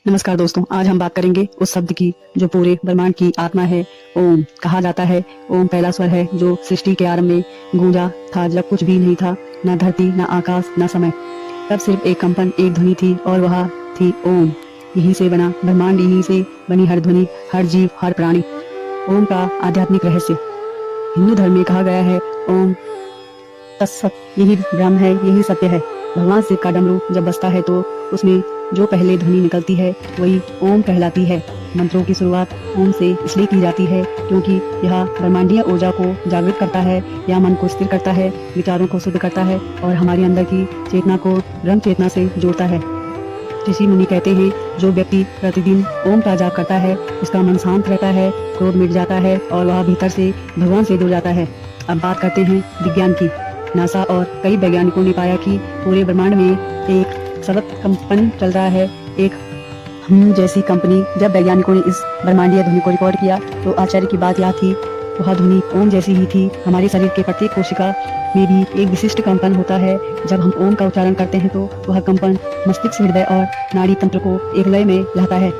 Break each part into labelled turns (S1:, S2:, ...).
S1: नमस्कार दोस्तों, आज हम बात करेंगे उस शब्द की जो पूरे ब्रह्मांड की आत्मा है। ओम कहा जाता है। ओम पहला स्वर है जो सृष्टि के आरंभ में गूंजा था, जब कुछ भी नहीं था, न धरती, न आकाश, न समय। तब सिर्फ एक कंपन, एक ध्वनि थी और वह थी ओम। यहीं से बना ब्रह्मांड, यहीं से बनी हर ध्वनि, हर जीव, हर प्राणी। ओम का आध्यात्मिक रहस्य। हिंदू धर्म में कहा गया है ओम तत्सत, यही ब्रह्म है, यही सत्य है। भगवान शिव का डमरू जब बजता है तो उसमें जो पहले ध्वनि निकलती है वही ओम कहलाती है। मंत्रों की शुरुआत ओम से इसलिए की जाती है क्योंकि यह ब्रह्मांडीय ऊर्जा को जागृत करता है, या मन को स्थिर करता है, विचारों को शुद्ध करता है और हमारी अंदर की चेतना को ब्रह्म चेतना से जोड़ता है। ऋषि मुनि कहते हैं, जो व्यक्ति प्रतिदिन ओम का जाप करता है उसका मन शांत रहता है, क्रोध मिट जाता है और वह भीतर से भगवान से जुड़ जाता है। अब बात करते हैं विज्ञान की। नासा और कई वैज्ञानिकों ने पाया कि पूरे ब्रह्मांड में एक सतत कंपन चल रहा है, एक हम जैसी कंपनी। जब वैज्ञानिकों ने इस ब्रह्मांडीय ध्वनि को रिकॉर्ड किया तो आश्चर्य की बात यह थी, वह ध्वनि ओम जैसी ही थी। हमारे शरीर के प्रत्येक कोशिका में भी एक विशिष्ट कंपन होता है। जब हम ओम का उच्चारण करते हैं तो वह कंपन मस्तिष्क, हृदय और नाड़ी तंत्र को एक लय में लाता है।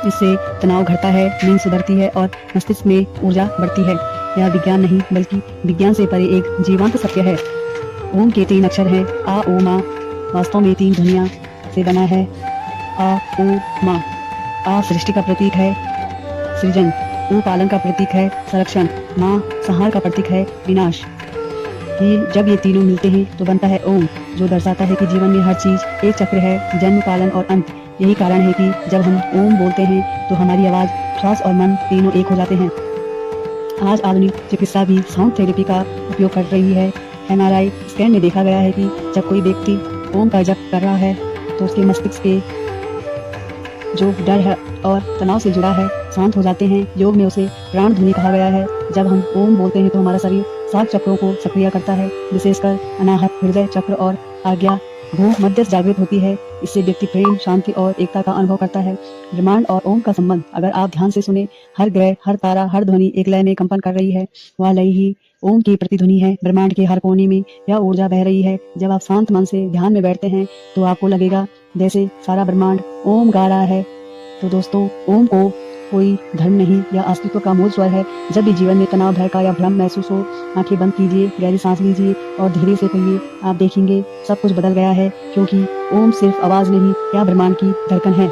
S1: इससे तनाव घटता है, नींद सुधरती है और मस्तिष्क में ऊर्जा बढ़ती है। यह विज्ञान नहीं बल्कि विज्ञान से परे एक जीवंत सत्य है। ओम के 3 अक्षर हैं, आ ओ मा। वास्तव में 3 ध्वनियों से बना है। आ ओ मा। आ सृष्टि का प्रतीक है, सृजन। ओ पालन का प्रतीक है, संरक्षण। माँ संहार का प्रतीक है, विनाश। जब ये तीनों मिलते हैं तो बनता है ओम, जो दर्शाता है कि जीवन में हर चीज एक चक्र है, जन्म, पालन और अंत। यही कारण है कि जब हम ओम बोलते हैं तो हमारी आवाज, श्वास और मन तीनों एक हो जाते हैं। आज आधुनिक चिकित्सा भी साउंड थेरेपी का उपयोग कर रही है। MRI स्कैन में देखा गया है कि जब कोई व्यक्ति ओम का जप कर रहा है तो उसके मस्तिष्क के जो डर है और तनाव से जुड़ा है शांत हो जाते हैं। योग में उसे प्राण ध्वनि कहा गया है। जब हम ओम बोलते हैं तो हमारा शरीर 7 चक्रों को सक्रिय करता है, विशेषकर अनाहत, हृदय चक्र और आज्ञा भू मध्य जागृत होती है। इससे व्यक्ति प्रेम, शांति और एकता का अनुभव करता है। ब्रह्मांड और ओम का संबंध अगर आप ध्यान से सुने, हर ग्रह, हर तारा, हर ध्वनि एक लय में कंपन कर रही है। वह लय ही ओम की प्रतिध्वनि है। ब्रह्मांड के हर कोने में यह ऊर्जा बह रही है। जब आप शांत मन से ध्यान में बैठते हैं तो आपको लगेगा जैसे सारा ब्रह्मांड ओम गा रहा है। तो दोस्तों, ओम को कोई धर्म नहीं या अस्तित्व का मूल स्वर है। जब भी जीवन में तनाव, भय का या भ्रम महसूस हो, आंखें बंद कीजिए, गहरी सांस लीजिए और धीरे से कहिए। आप देखेंगे सब कुछ बदल गया है, क्योंकि ओम सिर्फ आवाज नहीं, यह ब्रह्मांड की धड़कन है।